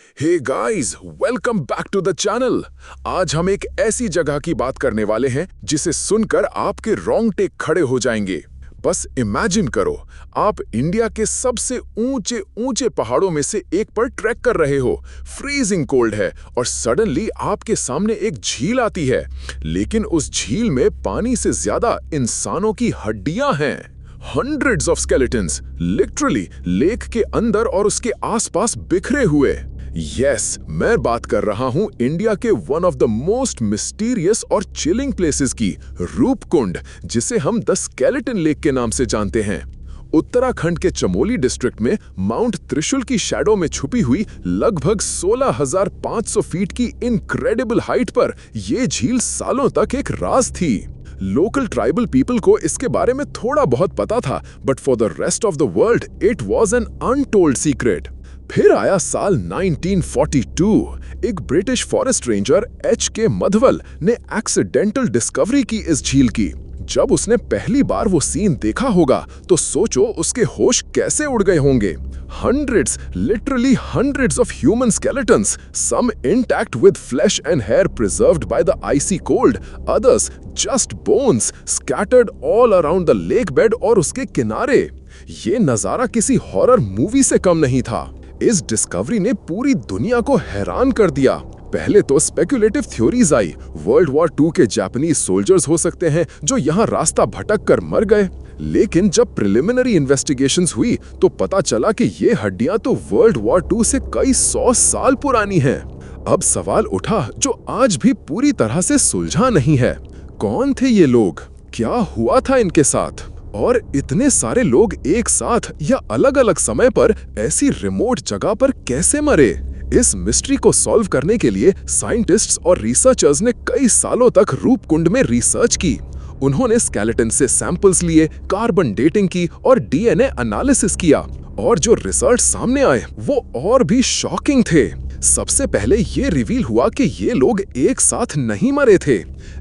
Hey guys, welcome back to the channel. आज हम एक ऐसी जगह की बात करने वाले हैं जिसे सुनकर आपके रोंगटे खड़े हो जाएंगे। बस इमेजिन करो, आप इंडिया के सबसे ऊंचे ऊंचे पहाड़ों में से एक पर ट्रैक कर रहे हो। फ्रीजिंग कोल्ड है और सडनली आपके सामने एक झील आती है, लेकिन उस झील में पानी से ज्यादा इंसानों की हड्डियां हैं। Hundreds of skeletons literally lake के अंदर और उसके आसपास बिखरे हुए। यस, मैं बात कर रहा हूं इंडिया के one of the most mysterious और चिलिंग प्लेसेस की, रूपकुंड, जिसे हम द स्केलेटन लेक के नाम से जानते हैं। उत्तराखंड के चमोली डिस्ट्रिक्ट में माउंट त्रिशूल की शैडो में छुपी हुई लगभग 16,500 फीट की इनक्रेडिबल हाइट पर यह झील सालों तक एक राज थी। लोकल ट्राइबल पीपल को इसके बारे में थोड़ा बहुत पता था, but for the rest of the world it was an untold secret. फिर आया साल 1942। एक British forest ranger H.K. Madhwal ने एक्सीडेंटल डिस्कवरी की इस झील की। जब उसने पहली बार वो सीन देखा होगा तो सोचो उसके होश कैसे उड़ गए होंगे। Hundreds, literally hundreds of human skeletons, some intact with flesh and hair preserved by the icy cold, others just bones scattered all around the lake bed और उसके किनारे। ये नजारा किसी हॉरर मूवी से कम नहीं था। इस डिस्कवरी ने पूरी दुनिया को हैरान कर दिया। पहले तो स्पेकुलेटिव थ्योरीज आई, वर्ल्ड वॉर 2 के जापानीज सोल्जर्स हो सकते हैं जो यहाँ रास्ता भटक कर मर गए। लेकिन जब प्रिलिमिनरी इन्वेस्टिगेशंस हुई तो पता चला कि ये हड्डियां तो वर्ल्ड वॉर 2 से कई 100 साल पुरानी हैं। अब सवाल उठा जो आज भी पूरी तरह से सुलझा नहीं है, कौन थे ये लोग, क्या हुआ था इनके साथ, और इतने सारे लोग एक साथ या अलग अलग समय पर ऐसी रिमोट जगह पर कैसे मरे। इस मिस्ट्री को सॉल्व करने के लिए साइंटिस्ट्स और रिसर्चर्स ने कई सालों तक रूपकुंड में रिसर्च की। उन्होंने स्केलेटन से सैंपल्स लिए, कार्बन डेटिंग की और डीएनए एनालिसिस किया, और जो रिजल्ट सामने आए वो और भी शॉकिंग थे। सबसे पहले ये रिवील हुआ कि ये लोग एक साथ नहीं मरे थे।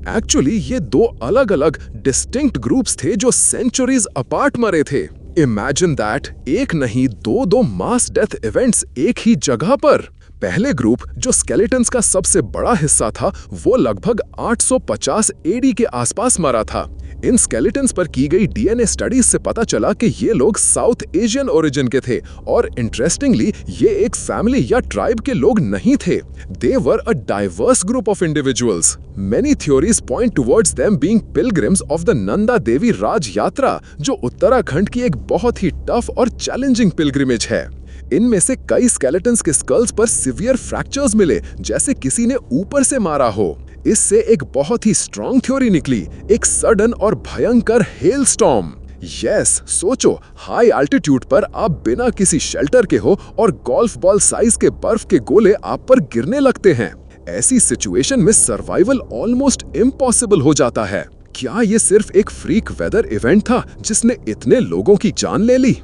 एक्चुअली ये दो अलग अलग डिस्टिंक्ट ग्रुप्स थे जो सेंचुरीज अपार्ट मरे थे। इमेजिन दैट, एक नहीं दो मास डेथ इवेंट्स एक ही जगह पर। पहले ग्रुप जो स्केलेटन्स का सबसे बड़ा हिस्सा था वो लगभग 850 एडी के आसपास मरा था। इन स्केलेटन्स पर की गई डीएनए स्टडीज से पता चला कि ये लोग साउथ एशियन ओरिजिन के थे, और इंटरेस्टिंगली ये एक फैमिली या ट्राइब के लोग नहीं थे। They were a diverse group of individuals. Many theories point towards them being pilgrims of the Nanda Devi Raj Yatra, जो उत्तराखंड की एक बहुत ही टफ और चैलेंजिंग पिलग्रिमेज है। इनमें से कई स्केलेटन्स के स्कल्स पर सिवियर फ्रैक्चर्स मिले, जैसे किसी ने ऊपर से मारा हो। इससे एक बहुत ही स्ट्रॉन्ग थ्योरी निकली, एक सडन और भयंकर हेल स्टॉर्म। यस, सोचो, हाई एल्टीट्यूड पर आप बिना किसी शेल्टर के हो और गोल्फ बॉल साइज के बर्फ के गोले आप पर गिरने लगते हैं। ऐसी सिचुएशन में सर्वाइवल ऑलमोस्ट इम्पॉसिबल हो जाता है। क्या ये सिर्फ एक फ्रीक वेदर इवेंट था जिसने इतने लोगों की जान ले ली?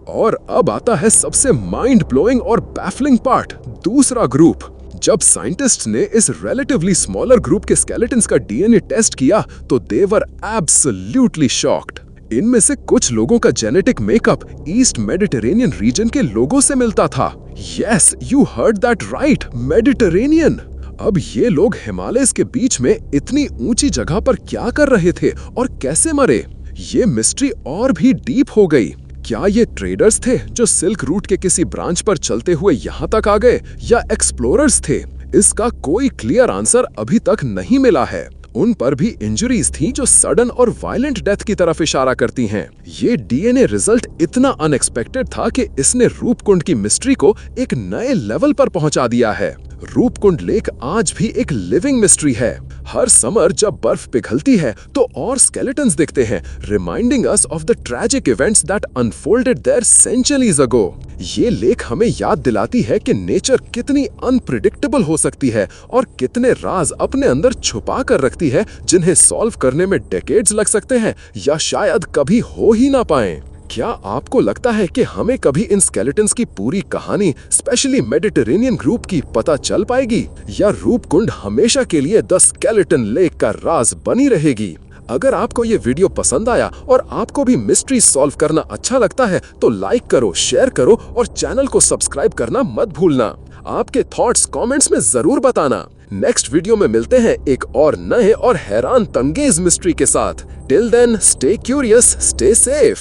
और अब आता है सबसे माइंड ब्लोइंग और बैफलिंग पार्ट, दूसरा ग्रुप। जब साइंटिस्ट्स ने इस रिलेटिवली स्मॉलर ग्रुप के स्केलेटन्स का डीएनए टेस्ट किया तो दे वर एब्सोल्युटली शॉक्ड। इनमें से कुछ लोगों का genetic makeup east Mediterranean reason के लोगों से मिलता था। Yes, you heard that right, Mediterranean. अब ये लोग हिमालय के बीच में इतनी ऊंची जगह पर क्या कर रहे थे और कैसे मरे? ये मिस्ट्री और भी डीप हो गई। क्या ये ट्रेडर्स थे जो सिल्क रूट के किसी ब्रांच पर चलते हुए यहाँ तक आ गए, या एक्सप्लोरर्स थे? इसका कोई क्लियर आंसर अभी तक नहीं मिला है। उन पर भी इंजरीज थी जो सडन और वायलेंट डेथ की तरफ इशारा करती हैं। ये डीएनए रिजल्ट इतना अनएक्सपेक्टेड था कि इसने रूपकुंड की मिस्ट्री को एक नए लेवल पर पहुंचा दिया है। रूपकुंड लेक आज भी एक लिविंग मिस्ट्री है। हर समर जब बर्फ पिघलती है तो और स्केलेटन्स दिखते हैं, reminding us of the tragic events that unfolded there centuries ago. ये लेक हमें याद दिलाती है कि नेचर कितनी अनप्रिडिक्टेबल हो सकती है और कितने राज अपने अंदर छुपा कर रखती है, जिन्हें सॉल्व करने में डेकेड्स लग सकते हैं या शायद कभी हो ही ना पाएं। क्या आपको लगता है कि हमें कभी इन स्केलेटन्स की पूरी कहानी, स्पेशली मेडिटेरेनियन ग्रुप की, पता चल पाएगी, या रूपकुंड हमेशा के लिए द स्केलेटन लेक का राज बनी रहेगी? अगर आपको ये वीडियो पसंद आया और आपको भी मिस्ट्री सॉल्व करना अच्छा लगता है तो लाइक करो, शेयर करो और चैनल को सब्सक्राइब करना मत भूलना। आपके थॉट्स कमेंट्स में जरूर बताना। नेक्स्ट वीडियो में मिलते हैं एक और नए और हैरान तंगेज मिस्ट्री के साथ। Till then stay curious, stay safe.